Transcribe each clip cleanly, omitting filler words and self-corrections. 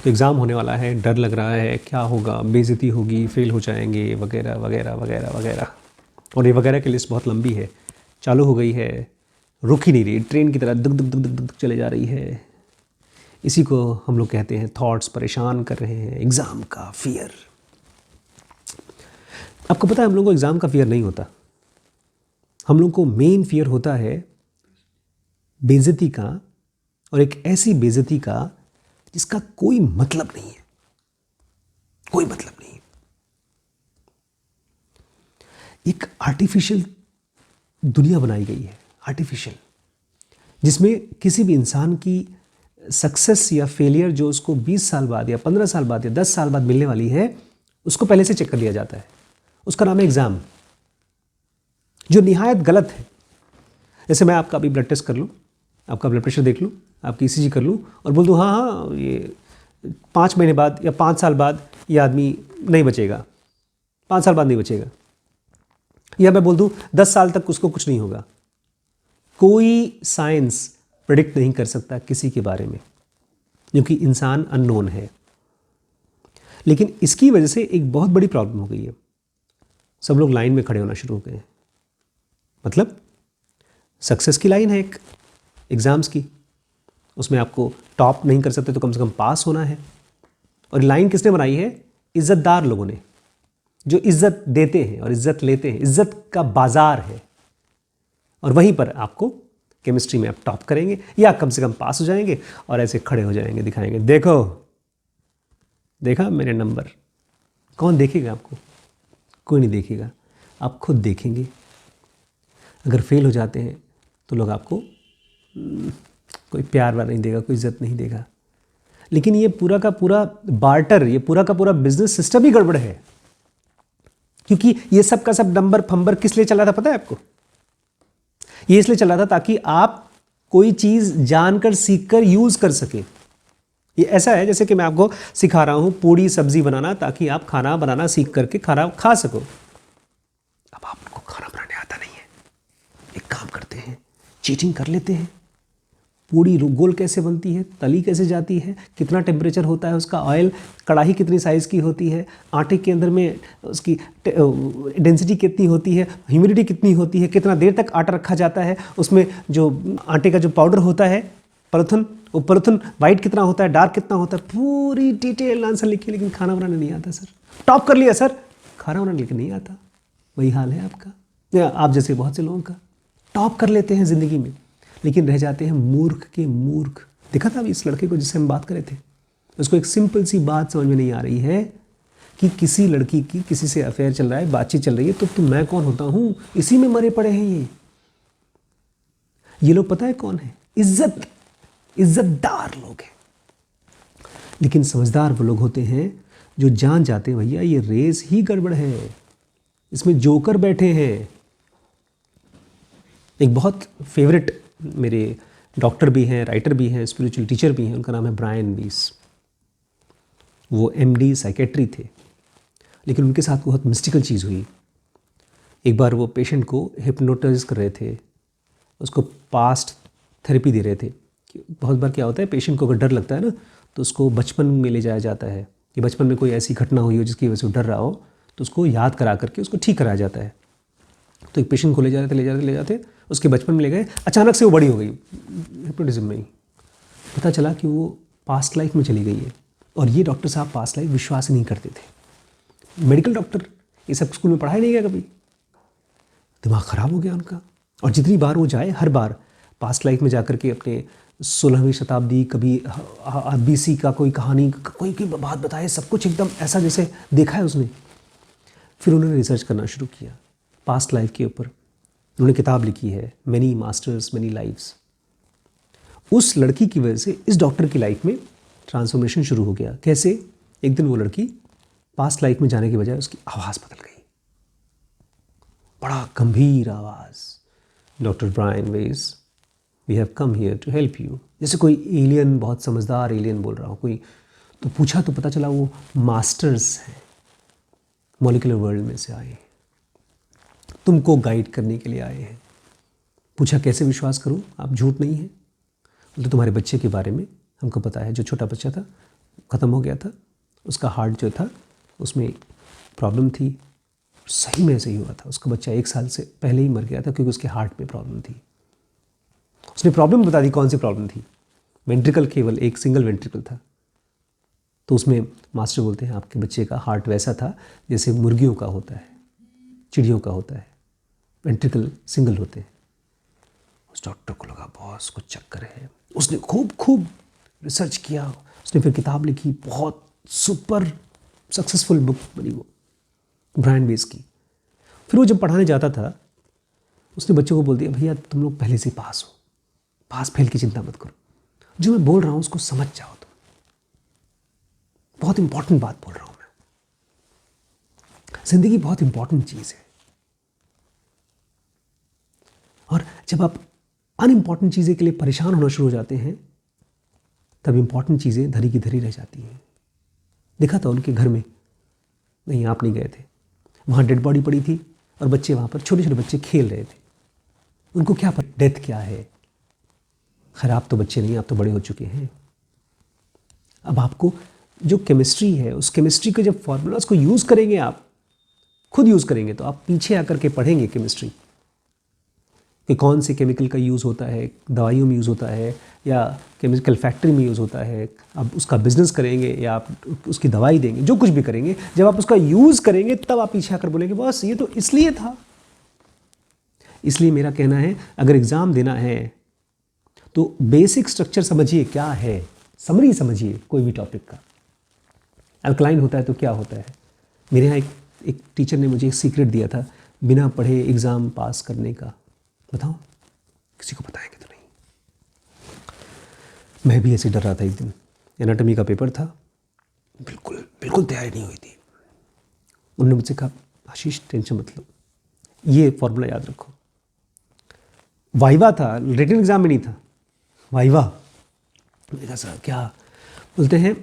तो एग्ज़ाम होने वाला है, डर लग रहा है, क्या होगा, बेइज्जती होगी, फेल हो जाएंगे वगैरह वगैरह वगैरह वगैरह। और ये वगैरह की लिस्ट बहुत लंबी है, चालू हो गई है, रुक ही नहीं रही, ट्रेन की तरह दुक दुक दुक दुक दुक चले जा रही है। इसी को हम लोग कहते हैं थॉट्स परेशान कर रहे हैं, एग्ज़ाम का फियर। आपको पता है हम लोग को एग्ज़ाम का फियर नहीं होता, हम लोग को मेन फियर होता है बेइज्जती का, और एक ऐसी बेइज्जती का जिसका कोई मतलब नहीं है, कोई मतलब नहीं। एक आर्टिफिशियल दुनिया बनाई गई है, आर्टिफिशियल, जिसमें किसी भी इंसान की सक्सेस या फेलियर जो उसको 20 साल बाद या 15 साल बाद या 10 साल बाद मिलने वाली है, उसको पहले से चेक कर लिया जाता है। उसका नाम है एग्ज़ाम, जो निहायत गलत है। जैसे मैं आपका अभी ब्लड टेस्ट कर लूँ, आपका ब्लड प्रेशर देख लूँ, आपकी ईसीजी कर लूँ और बोल दूँ हाँ हाँ ये 5 महीने बाद या 5 साल बाद ये आदमी नहीं बचेगा, 5 साल बाद नहीं बचेगा, या मैं बोल दूँ 10 साल तक उसको कुछ नहीं होगा। कोई साइंस प्रेडिक्ट नहीं कर सकता किसी के बारे में, क्योंकि इंसान अननोन है। लेकिन इसकी वजह से एक बहुत बड़ी प्रॉब्लम हो गई है, सब लोग लाइन में खड़े होना शुरू हो गए हैं। मतलब सक्सेस की लाइन है एक एग्ज़ाम्स की, उसमें आपको टॉप नहीं कर सकते तो कम से कम पास होना है। और लाइन किसने बनाई है? इज़्ज़तदार लोगों ने, जो इज़्ज़त देते हैं और इज़्ज़त लेते हैं, इज़्ज़त का बाज़ार है। और वहीं पर आपको केमिस्ट्री में आप टॉप करेंगे या कम से कम पास हो जाएंगे और ऐसे खड़े हो जाएंगे, दिखाएंगे देखो देखा मेरे नंबर। कौन देखेगा आपको? कोई नहीं देखेगा, आप खुद देखेंगे। अगर फेल हो जाते हैं तो लोग आपको कोई प्यार वार नहीं देगा, कोई इज्जत नहीं देगा। लेकिन ये पूरा का पूरा बार्टर, ये पूरा का पूरा बिजनेस सिस्टम ही गड़बड़ है। क्योंकि ये सब का सब नंबर फंबर किस लिए चला था पता है आपको? ये इसलिए चला था ताकि आप कोई चीज जानकर सीखकर यूज कर सके। ये ऐसा है जैसे कि मैं आपको सिखा रहा हूं पूड़ी सब्जी बनाना ताकि आप खाना बनाना सीख करके खाना खा सको। अब आपको खाना बनाने आता नहीं है, एक काम करते हैं, चीटिंग कर लेते हैं। पूड़ी गोल कैसे बनती है, तली कैसे जाती है, कितना टेम्परेचर होता है उसका, ऑयल कढ़ाई कितनी साइज़ की होती है, आटे के अंदर में उसकी डेंसिटी कितनी होती है, ह्यूमिडिटी कितनी होती है, कितना देर तक आटा रखा जाता है, उसमें जो आटे का जो पाउडर होता है परुथन, वो परुथन वाइट कितना होता है, डार्क कितना होता है, पूरी डिटेल आंसर लिखिए। लेकिन खाना बनाने नहीं आता सर। टॉप कर लिया सर, खाना बनाने लेकिन नहीं आता। वही हाल है आपका या आप जैसे बहुत से लोगों का। टॉप कर लेते हैं ज़िंदगी में लेकिन रह जाते हैं मूर्ख के मूर्ख। देखा था अभी इस लड़के को जिससे हम बात कर रहे थे, उसको एक सिंपल सी बात समझ में नहीं आ रही है कि किसी लड़की की किसी से अफेयर चल रहा है, बातचीत चल रही है, तो मैं कौन होता हूं? इसी में मरे पड़े हैं ये लोग। पता है कौन है? इज्जतदार लोग हैं। लेकिन समझदार वो लोग होते हैं जो जान जाते हैं भैया ये रेस ही गड़बड़ है, इसमें जोकर बैठे हैं। एक बहुत फेवरेट मेरे डॉक्टर भी हैं, राइटर भी हैं, स्पिरिचुअल टीचर भी हैं, उनका नाम है ब्रायन वीस। वो एमडी साइकेट्री थे, लेकिन उनके साथ बहुत मिस्टिकल चीज़ हुई। एक बार वो पेशेंट को हिप्नोटाइज कर रहे थे, उसको पास्ट थेरेपी दे रहे थे। बहुत बार क्या होता है, पेशेंट को अगर डर लगता है ना तो उसको बचपन में ले जाया जाता है कि बचपन में कोई ऐसी घटना हुई हो जिसकी वजह से वो डर रहा हो, तो उसको याद करा करके उसको ठीक कराया जाता है। तो एक पेशेंट को ले जाते उसके बचपन में ले गए, अचानक से वो बड़ी हो गई हिप्नोटिज्म में ही। पता चला कि वो पास्ट लाइफ में चली गई है। और ये डॉक्टर साहब पास्ट लाइफ विश्वास ही नहीं करते थे। मेडिकल डॉक्टर, ये सब स्कूल में पढ़ाया नहीं गया कभी, दिमाग ख़राब हो गया उनका। और जितनी बार वो जाए हर बार पास्ट लाइफ में जाकर के अपने 16वीं शताब्दी, कभी BC का कोई कहानी, कोई बात बताए, सब कुछ एकदम ऐसा जैसे देखा है उसने। फिर उन्होंने रिसर्च करना शुरू किया पास्ट लाइफ के ऊपर। उन्होंने किताब लिखी है मैनी मास्टर्स मैनी लाइफ्स। उस लड़की की वजह से इस डॉक्टर की लाइफ में ट्रांसफॉर्मेशन शुरू हो गया। कैसे? एक दिन वो लड़की पास्ट लाइफ में जाने की बजाय उसकी आवाज़ बदल गई, बड़ा गंभीर आवाज़, doctor Brian Weiss, we have come here to help you. जैसे कोई एलियन, बहुत समझदार एलियन बोल रहा हो कोई। तो पूछा तो पता चला वो मास्टर्स हैं, मॉलिक्यूलर वर्ल्ड में से आए, तुमको गाइड करने के लिए आए हैं। पूछा कैसे विश्वास करूं, आप झूठ नहीं है? तो तुम्हारे बच्चे के बारे में हमको पता है, जो छोटा बच्चा था ख़त्म हो गया था। उसका हार्ट जो था उसमें प्रॉब्लम थी, सही में ऐसे ही हुआ था। उसका बच्चा 1 साल से पहले ही मर गया था क्योंकि उसके हार्ट में प्रॉब्लम थी। उसने प्रॉब्लम बता दी कौन सी प्रॉब्लम थी। वेंट्रिकल केवल एक सिंगल वेंट्रिकल था। तो उसमें मास्टर बोलते हैं आपके बच्चे का हार्ट वैसा था जैसे मुर्गियों का होता है, चिड़ियों का होता है, वेंट्रिकल सिंगल होते हैं। उस डॉक्टर को लगा बॉस कुछ चक्कर है। उसने खूब खूब रिसर्च किया, उसने फिर किताब लिखी, बहुत सुपर सक्सेसफुल बुक बनी वो, ब्रायन वेस की। फिर वो जब पढ़ाने जाता था उसने बच्चों को बोल दिया भैया तुम लोग पहले से पास हो, पास फेल की चिंता मत करो, जो मैं बोल रहा हूँ उसको समझ जाओ तुम, बहुत इंपॉर्टेंट बात बोल रहा हूँ मैं। जिंदगी बहुत इंपॉर्टेंट चीज़ है और जब आप अनइम्पॉर्टेंट चीज़ें के लिए परेशान होना शुरू हो जाते हैं तब इंपॉर्टेंट चीज़ें धरी की धरी रह जाती हैं। देखा था उनके घर में, नहीं आप नहीं गए थे, वहाँ डेड बॉडी पड़ी थी और बच्चे वहाँ पर छोटे छोटे बच्चे खेल रहे थे। उनको क्या पता डेथ क्या है। खैर आप तो बच्चे नहीं, आप तो बड़े हो चुके हैं। अब आपको जो केमिस्ट्री है उस केमिस्ट्री के जब फॉर्मूला उसको यूज़ करेंगे, आप खुद यूज़ करेंगे तो आप पीछे आकर के पढ़ेंगे केमिस्ट्री कि कौन से केमिकल का यूज़ होता है, दवाइयों में यूज़ होता है या केमिकल फैक्ट्री में यूज़ होता है। आप उसका बिजनेस करेंगे या आप उसकी दवाई देंगे, जो कुछ भी करेंगे, जब आप उसका यूज़ करेंगे तब आप पीछे आकर बोलेंगे बस ये तो इसलिए था। इसलिए मेरा कहना है अगर एग्ज़ाम देना है तो बेसिक स्ट्रक्चर समझिए क्या है, समरी समझिए कोई भी टॉपिक का। अल्कलाइन होता है तो क्या होता है। मेरे यहाँ एक टीचर ने मुझे एक सीक्रेट दिया था बिना पढ़े एग्ज़ाम पास करने का। बताओ किसी को बताएंगे तो नहीं। मैं भी ऐसे डर रहा था। एक दिन एनाटॉमी का पेपर था, बिल्कुल बिल्कुल तैयारी नहीं हुई थी। उन्होंने मुझसे कहा आशीष टेंशन मत लो, ये फॉर्मूला याद रखो। वाइवा था, रिटन एग्जाम में नहीं था, वाइवा। मैंने कहा सर क्या? बोलते हैं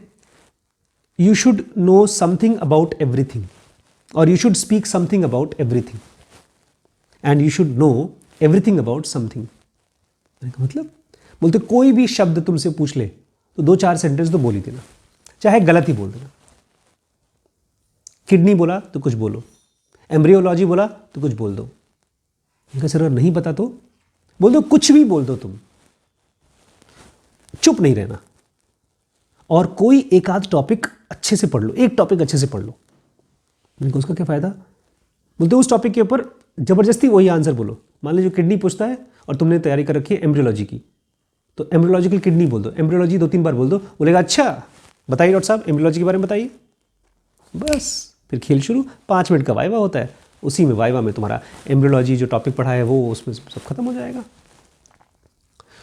you should know something about everything और you should speak something about everything and you should know everything about something. मैंने कहा मतलब? बोलते कोई भी शब्द तुमसे पूछ ले तो 2-4 सेंटेंस तो बोल ही देना, चाहे गलत ही बोल देना। किडनी बोला तो कुछ बोलो, एम्ब्रियोलॉजी बोला तो कुछ बोल दो। मैंने कहा सर अगर नहीं पता तो? बोल दो, कुछ भी बोल दो, तुम चुप नहीं रहना। और कोई एक आध टॉपिक अच्छे से पढ़ लो, एक टॉपिक अच्छे से पढ़ लो। मैंने कहा उसका क्या फायदा? बोलते उस टॉपिक के ऊपर जबरदस्ती वही आंसर बोलो। मान लीजिए किडनी पूछता है और तुमने तैयारी कर रखी है एम्ब्रियोलॉजी की, तो एम्ब्रियोलॉजिकल किडनी बोल दो, एम्ब्रियोलॉजी 2-3 बार बोल दो। बोलेगा अच्छा बताइए डॉक्टर साहब एम्ब्रियोलॉजी के बारे में बताइए। बस फिर खेल शुरू। 5 मिनट का वाइवा होता है, उसी में वाइवा में तुम्हारा एम्ब्रियोलॉजी जो टॉपिक पढ़ा है वो उसमें सब खत्म हो जाएगा।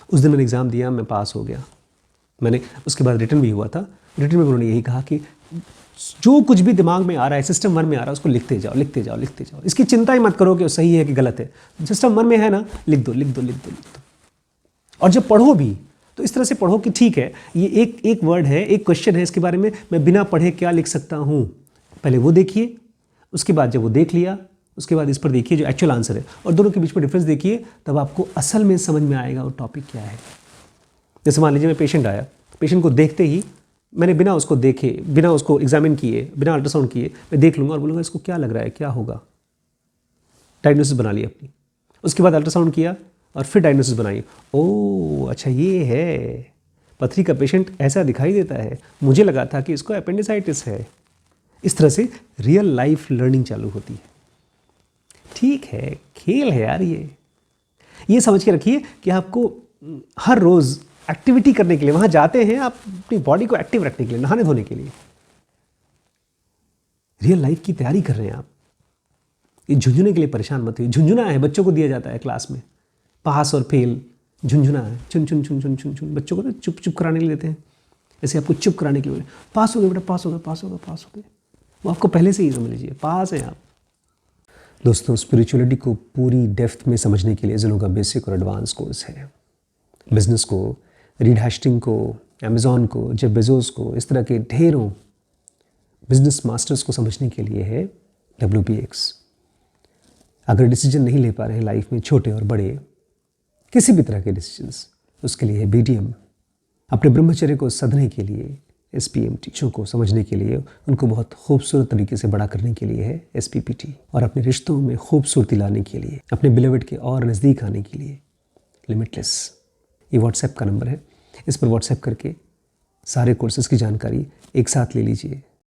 उस दिन मैंने एग्ज़ाम दिया, मैं पास हो गया। मैंने उसके बाद रिटन भी हुआ था। रिटन में उन्होंने यही कहा कि जो कुछ भी दिमाग में आ रहा है, सिस्टम 1 में आ रहा है, उसको लिखते जाओ लिखते जाओ लिखते जाओ। इसकी चिंता ही मत करो कि सही है कि गलत है। सिस्टम 1 में है ना, लिख दो लिख दो लिख दो लिख दो। और जब पढ़ो भी तो इस तरह से पढ़ो कि ठीक है ये एक वर्ड है, एक क्वेश्चन है, इसके बारे में मैं बिना पढ़े क्या लिख सकता हूँ। पहले वो देखिए, उसके बाद जब वो देख लिया उसके बाद इस पर देखिए जो एक्चुअल आंसर है, और दोनों के बीच में डिफरेंस देखिए, तब आपको असल में समझ में आएगा वो टॉपिक क्या है। जैसे मान लीजिए मैं पेशेंट आया, पेशेंट को देखते ही मैंने बिना उसको देखे, बिना उसको एग्जामिन किए, बिना अल्ट्रासाउंड किए मैं देख लूँगा और बोलूँगा इसको क्या लग रहा है, क्या होगा। डायग्नोसिस बना ली अपनी। उसके बाद अल्ट्रासाउंड किया और फिर डायग्नोसिस बनाई। ओह अच्छा ये है, पथरी का पेशेंट ऐसा दिखाई देता है, मुझे लगा था कि इसको अपेंडिसाइटिस है। इस तरह से रियल लाइफ लर्निंग चालू होती है। ठीक है, खेल है यार ये समझ के रखिए कि आपको हर रोज़ एक्टिविटी करने के लिए वहाँ जाते हैं, आप अपनी बॉडी को एक्टिव रखने के लिए, नहाने धोने के लिए। रियल लाइफ की तैयारी कर रहे हैं आप। ये झुंझुने के लिए परेशान मत हुई। झुंझुना है, बच्चों को दिया जाता है क्लास में, पास और फेल झुंझुना है। चुन चुन चुन चुन चुन चुन बच्चों को ना चुप चुप कराने के लिए देते हैं। ऐसे आपको चुप कराने के लिए पास हो गए बेटा, पास हो गए पास हो गए पास हो गए। वो आपको पहले से ही समझ लीजिए पास हैं आप। दोस्तों स्पिरिचुअलिटी को पूरी डेप्थ में समझने के लिए जिलों का बेसिक और एडवांस कोर्स है। बिजनेस को, रीड हैस्टिंग को, अमेज़ॉन को, जेफ बेजोस को, इस तरह के ढेरों बिजनेस मास्टर्स को समझने के लिए है WPX। अगर डिसीजन नहीं ले पा रहे हैं लाइफ में, छोटे और बड़े, किसी भी तरह के डिसीजंस, उसके लिए है BDM। अपने ब्रह्मचर्य को सधने के लिए SPMT को समझने के लिए, उनको बहुत खूबसूरत तरीके से बड़ा करने के लिए है SPPT, और अपने रिश्तों में खूबसूरती लाने के लिए, अपने बिलवेड के और नज़दीक आने के लिए लिमिटलेस। ये व्हाट्सएप का नंबर है, इस पर व्हाट्सएप करके सारे कोर्सेज़ की जानकारी एक साथ ले लीजिए।